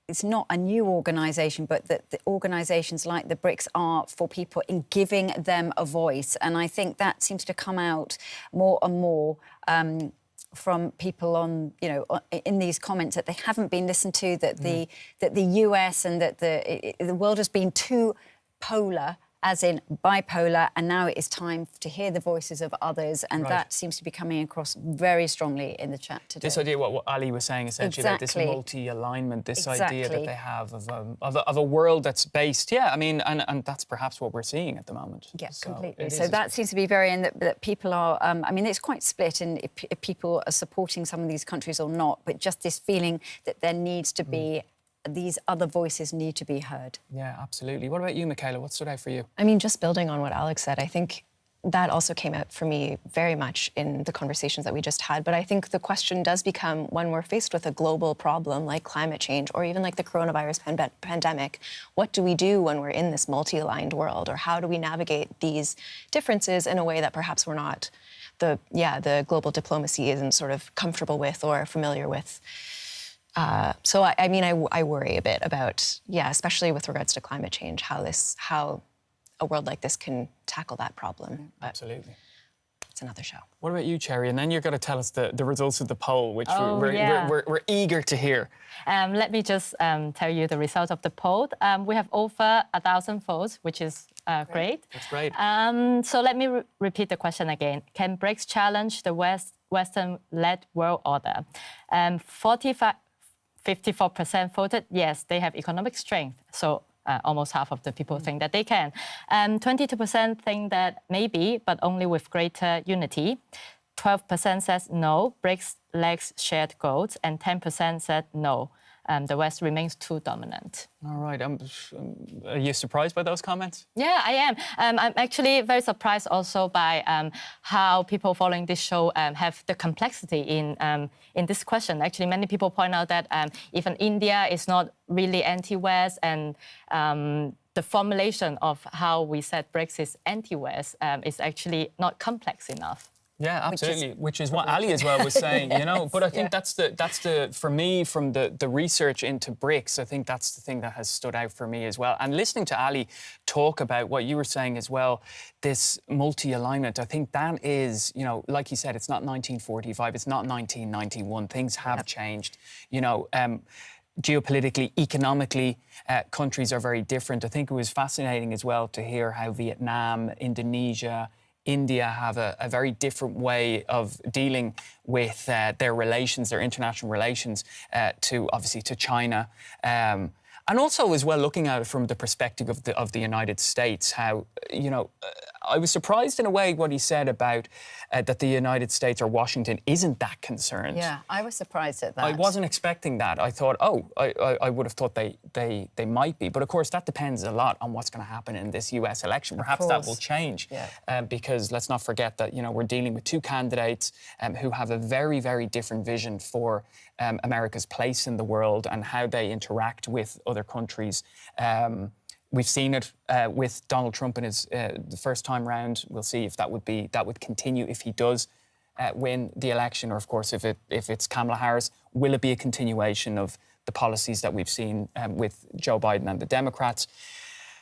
it's not a new organisation, but that the organisations like the BRICS are for people in giving them a voice. And I think that seems to come out more and more from people in these comments, that they haven't been listened to, that the US and that the world has been too polar, as in bipolar, and now it is time to hear the voices of others, and that seems to be coming across very strongly in the chat today. This idea, what Ali was saying, essentially, about this multi-alignment, this idea that they have of a world that's based, and that's perhaps what we're seeing at the moment. Yes, completely. So that seems to be very, and that people are, it's quite split in if people are supporting some of these countries or not, but just this feeling that there needs to be these other voices need to be heard. Yeah, absolutely. What about you, Michaela? What stood out for you? I mean, just building on what Alex said, I think that also came out for me very much in the conversations that we just had. But I think the question does become, when we're faced with a global problem like climate change or even like the coronavirus pandemic, what do we do when we're in this multi-aligned world? Or how do we navigate these differences in a way that perhaps we're not, the global diplomacy isn't sort of comfortable with or familiar with? So I worry a bit about, especially with regards to climate change, how a world like this can tackle that problem. Absolutely. another show. What about you, Cherie? And then you're going to tell us the results of the poll, which yeah. we're eager to hear. Let me just tell you the results of the poll. We have over 1,000 votes, which is great. That's great. So let me repeat the question again. Can BRICS challenge the Western-led world order? 54% voted yes, they have economic strength. So almost half of the people think that they can. 22% think that maybe, but only with greater unity. 12% says no, BRICS lacks shared goals, and 10% said no. The West remains too dominant. All right. Are you surprised by those comments? Yeah, I am. I'm actually very surprised also by how people following this show have the complexity in this question. Actually, many people point out that even India is not really anti-West, and the formulation of how we said BRICS is anti-West is actually not complex enough. Yeah, absolutely. Which is what Ali as well was saying, you know. But I think that's the for me, from the research into BRICS, I think that's the thing that has stood out for me as well. And listening to Ali talk about what you were saying as well, this multi-alignment, I think that is, you know, like you said, it's not 1945, it's not 1991. Things have changed, you know. Geopolitically, economically, countries are very different. I think it was fascinating as well to hear how Vietnam, Indonesia, India have a very different way of dealing with their relations, their international relations, to obviously to China. And also as well looking at it from the perspective of the United States, how, you know, I was surprised in a way what he said about that the United States or Washington isn't that concerned. Yeah, I was surprised at that. I wasn't expecting that. I thought, I would have thought they might be. But of course, that depends a lot on what's going to happen in this US election. Perhaps that will change. Yeah. Because let's not forget that, you know, we're dealing with two candidates who have a very, very different vision for America's place in the world and how they interact with other countries. We've seen it with Donald Trump in his the first time round. We'll see if that would continue if he does win the election, or of course if it's Kamala Harris. Will it be a continuation of the policies that we've seen with Joe Biden and the Democrats?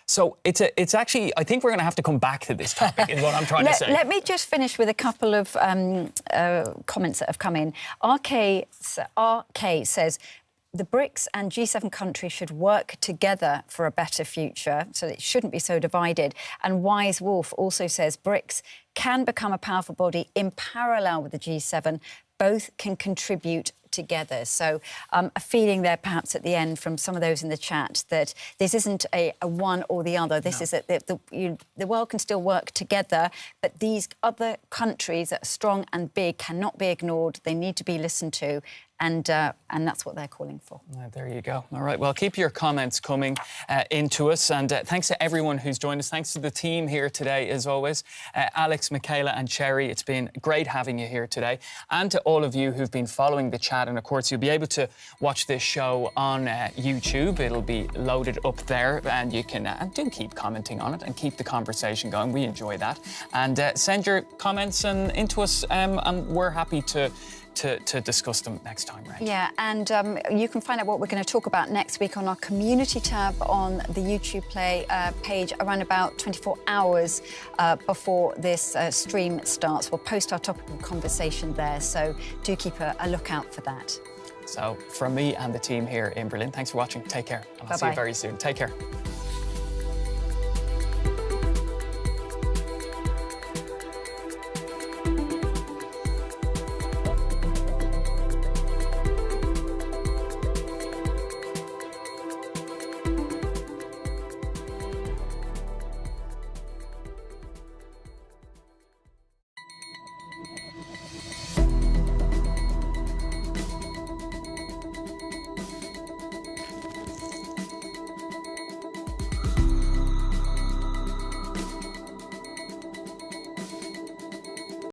So it's actually, I think we're going to have to come back to this topic, is what I'm trying to say. Let me just finish with a couple of comments that have come in. RK says, the BRICS and G7 countries should work together for a better future, so it shouldn't be so divided. And Wise Wolf also says BRICS can become a powerful body in parallel with the G7. Both can contribute together. So a feeling there perhaps at the end from some of those in the chat that this isn't a one or the other. This is that the world can still work together, but these other countries that are strong and big cannot be ignored. They need to be listened to. And that's what they're calling for. There you go. All right. Well, keep your comments coming into us. And thanks to everyone who's joined us. Thanks to the team here today, as always. Alex, Michaela and Cherie, it's been great having you here today. And to all of you who've been following the chat. And, of course, you'll be able to watch this show on YouTube. It'll be loaded up there. And you can do keep commenting on it and keep the conversation going. We enjoy that. And send your comments into us. And we're happy to discuss them next time, right? Yeah, and you can find out what we're going to talk about next week on our community tab on the YouTube page around about 24 hours before this stream starts. We'll post our topic of conversation there, so do keep a lookout for that. So from me and the team here in Berlin, thanks for watching. Take care. And I'll see you very soon. Take care.